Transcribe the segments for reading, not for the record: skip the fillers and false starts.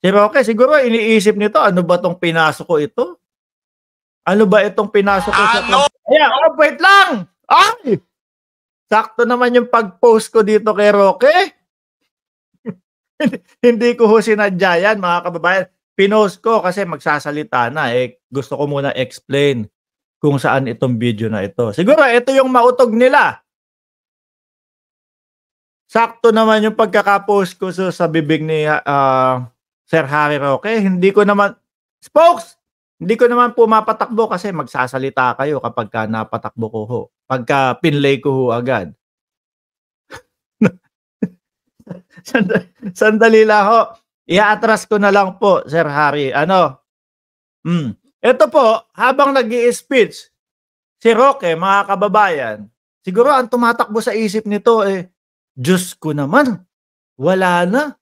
Si Roque siguro iniisip nito, ano ba 'tong pinasok ko ito? Ano ba itong pinasok ko sa Ano? ayan, wait lang! Ay! Sakto naman yung pag-post ko dito kay Roque. Hindi ko ho sinadya yan, mga kababayan. Pinost ko kasi magsasalita na, gusto ko muna explain kung saan itong video na ito. Siguro ito yung mautog nila. Sakto naman yung pagkaka-post ko sa bibig ni Sir Harry Roque. Hindi ko naman, Spokes! Hindi ko naman pumapatakbo kasi magsasalita kayo kapag napatakbo ko ho. Pagka pinlay ko ho agad. Sandali lang ho. I-atras ko na lang po, Sir Harry. Ito po, habang nag-i-speech si Roque, mga kababayan, siguro ang tumatakbo sa isip nito Diyos ko naman, wala na.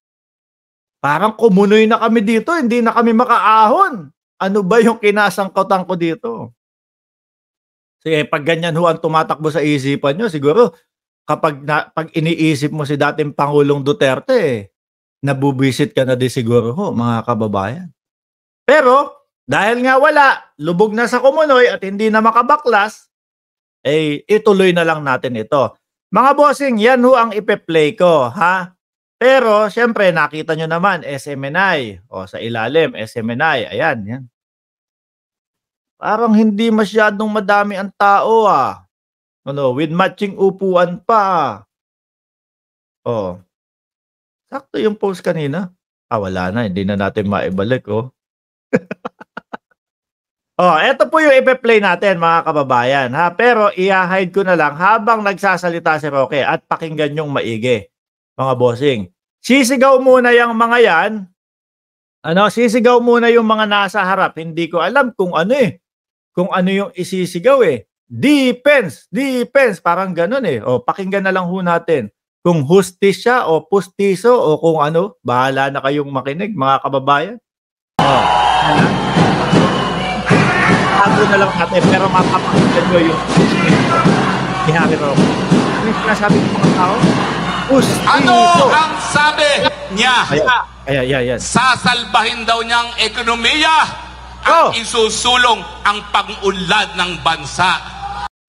Parang kumunoy na kami dito, hindi na kami makaahon. Ano ba yung kinasangkutan ko dito? Sige, pag ganyan ho ang tumatakbo sa isipan nyo, siguro pag iniisip mo si dating Pangulong Duterte, nabubisit ka na din siguro ho, mga kababayan. Pero, dahil nga wala, lubog na sa kumunoy at hindi na makabaklas, ituloy na lang natin ito. Mga bossing, yan ho ang ipe-play ko, ha? Pero, syempre, nakita nyo naman, SMNI. O, sa ilalim, SMNI. Ayan, yan. Parang hindi masyadong madami ang tao, with matching upuan pa. Oh. Sakto yung post kanina. Wala na. Hindi na natin maibalik, eto po yung ipe-play natin, mga kababayan, ha? Pero, i-hide ko na lang habang nagsasalita si Roque at pakinggan yung maigi. Mga bossing, sisigaw muna yung mga yan. Sisigaw muna yung mga nasa harap. Hindi ko alam kung ano yung isisigaw Defense, defense, parang ganun pakinggan na lang ho natin. Kung hustisya o pustiso o kung ano, bahala na kayong makinig, mga kababayan. Tago na lang natin, pero mapapakinggan nyo yung ni Harry Roque. Ano yung sinasabi ng mga tao? Ano ang sabi niya? Ayan. Sasalbahin daw niyang ekonomiya at isusulong ang pag-unlad ng bansa.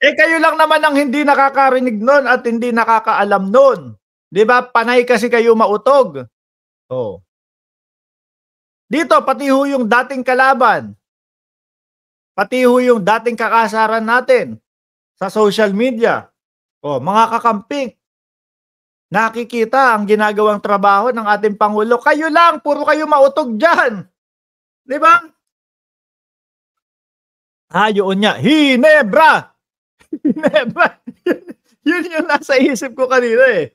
Kayo lang naman ang hindi nakakarinig nun at hindi nakakaalam nun. Di ba? Panay kasi kayo mautog. Dito, pati ho yung dating kalaban. Pati ho yung dating kakasaran natin sa social media. Mga kakamping. Nakikita ang ginagawang trabaho ng ating Pangulo. Kayo lang, puro kayo mautog dyan. Di ba? Yun nga. Hinebra! Hinebra! Yun yung nasa isip ko kanina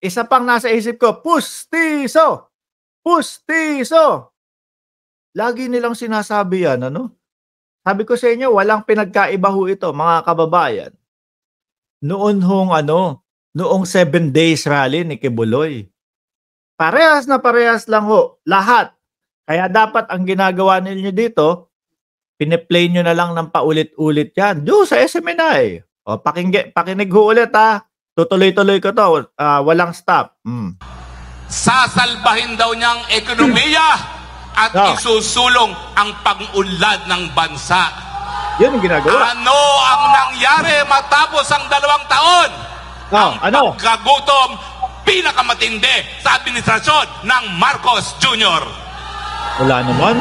Isa pang nasa isip ko, pustiso! Pustiso! Lagi nilang sinasabi yan, Sabi ko sa inyo, walang pinagkaiba ho ito, mga kababayan. Noong 7 days rally ni Kibuloy. Parehas na parehas lang ho, lahat. Kaya dapat ang ginagawa ninyo dito, pine-play nyo na lang ng paulit-ulit yan. Do sa SMNI. Pakinig ho ulit Tutuloy-tuloy ko to. Walang stop. Sasalbahin daw niyang ekonomiya at isusulong ang pag-unlad ng bansa. Yun ang ginagawa. Ano ang nangyari matapos ang 2 taon? Ang pagkagutom pinakamatindi sa administrasyon ng Marcos Jr. Wala naman.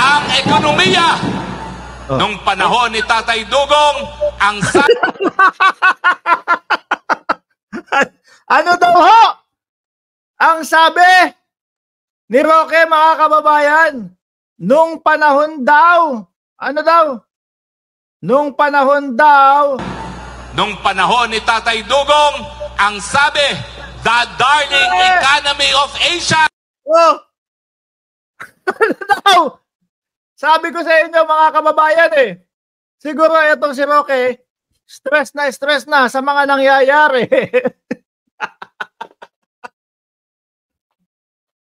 Ang ekonomiya nung panahon ni Tatay Dugong, ang ano daw ho? Ang sabi ni Roque, mga kababayan, nung panahon daw, Nung panahon ni Tatay Dugong, ang sabi, the darling economy of Asia. Sabi ko sa inyo, mga kababayan siguro itong si Roque, stress na sa mga nangyayari.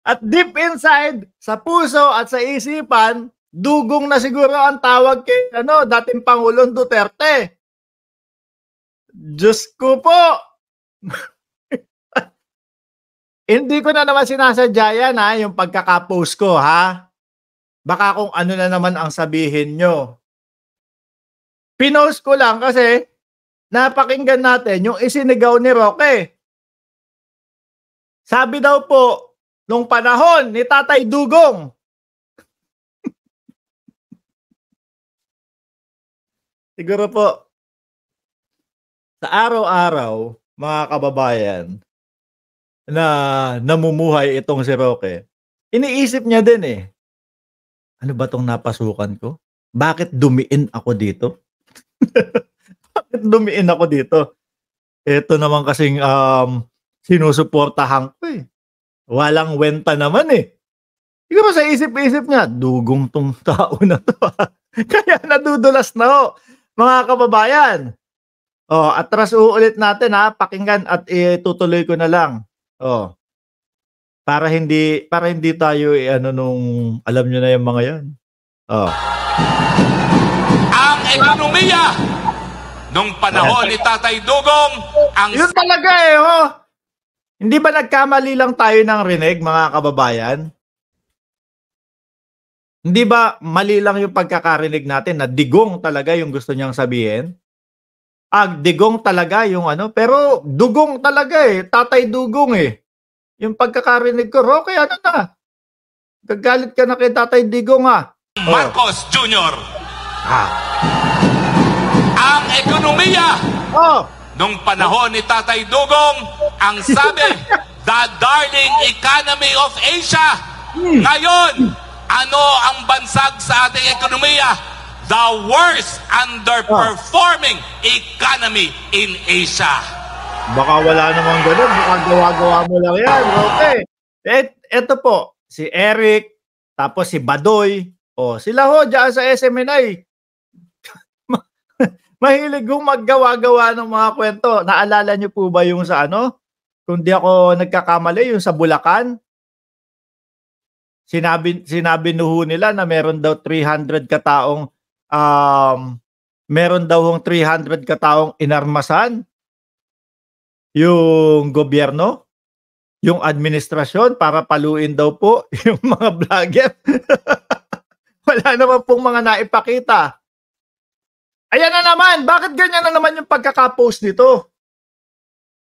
At deep inside, sa puso at sa isipan, dugong na siguro ang tawag kay dating Pangulong Duterte. Diyos ko po. Hindi ko na naman sinasadya yan, ha, yung pagkaka-post ko, ha? Baka kung ano na naman ang sabihin nyo. Pinost ko lang kasi napakinggan natin yung isinigaw ni Roque. Sabi daw po, nung panahon ni Tatay Dugong, siguro po, sa araw-araw, mga kababayan, na namumuhay itong si Roque, iniisip niya din eh, ano ba tong napasukan ko? Bakit dumiin ako dito? Bakit dumiin ako dito? Ito naman kasing sinusuportahan ko eh. Walang wenta naman eh. Siguro sa isip-isip niya, dugong tong tao na to. Kaya nadudulas na ho, mga kababayan. Oh, atras uulit natin ha, pakinggan at itutuloy ko na lang. Oh. Para hindi tayo ano nung alam niyo na yung mga 'yan. Oh. Ang ekonomiya nung panahon ni Tatay Dugong ang yun talaga eh, oh. Hindi ba nagkamali lang tayo ng rinig, mga kababayan? Hindi ba mali lang yung pagkakarinig natin na digong talaga yung gusto niyang sabihin? Digong talaga yung ano, pero dugong talaga eh, Tatay Dugong eh. Yung pagkakarinig ko, Roque, ano na? Gagalit ka na kay Tatay Digong ha? Marcos Jr. Ang ekonomiya nung panahon ni Tatay Dugong, ang sabi, the darling economy of Asia. Ngayon, ano ang bansag sa ating ekonomiya? The worst underperforming economy in Asia. Baka wala namang ganun. Baka gawa-gawa mo lang yan. Okay. Eto po, si Eric, tapos si Badoy, sila ho dyan sa SMNI. Mahilig kong maggawa-gawa ng mga kwento. Naalala niyo po ba yung sa ano? Kung di ako nagkakamali, yung sa Bulacan? Sinabi nuho nila na meron daw 300 kataong meron daw 300 kataong inarmasan yung gobyerno, yung administrasyon para paluin daw po yung mga vlogger. Wala naman pong mga naipakita. Ayan na naman, bakit ganyan na naman yung pagkaka-post nito?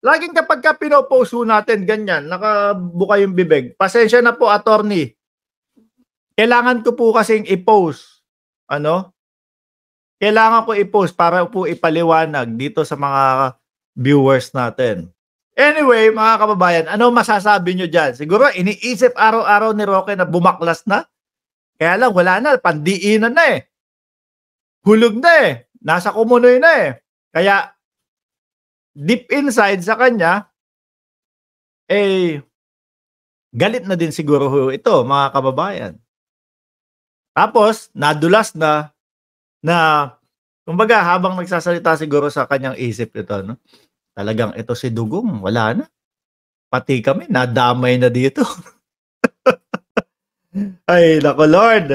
Laging kapag pinopost natin ganyan, nakabuka yung bibig. Pasensya na po, attorney. Kailangan ko po kasing i-post. Ano? Kailangan ko i-post para po ipaliwanag dito sa mga viewers natin. Anyway, mga kababayan, ano masasabi nyo dyan? Siguro iniisip araw-araw ni Roque na bumaklas na. Kaya lang, wala na. Pandiinan na eh. Hulog na eh. Nasa kumunoy na eh. Kaya, deep inside sa kanya, galit na din siguro ito, mga kababayan. Tapos, nadulas na kumbaga, habang nagsasalita siguro sa kanyang isip ito, no? Talagang ito si Dugong, wala na. Pati kami, nadamay na dito. Ay, nako Lord.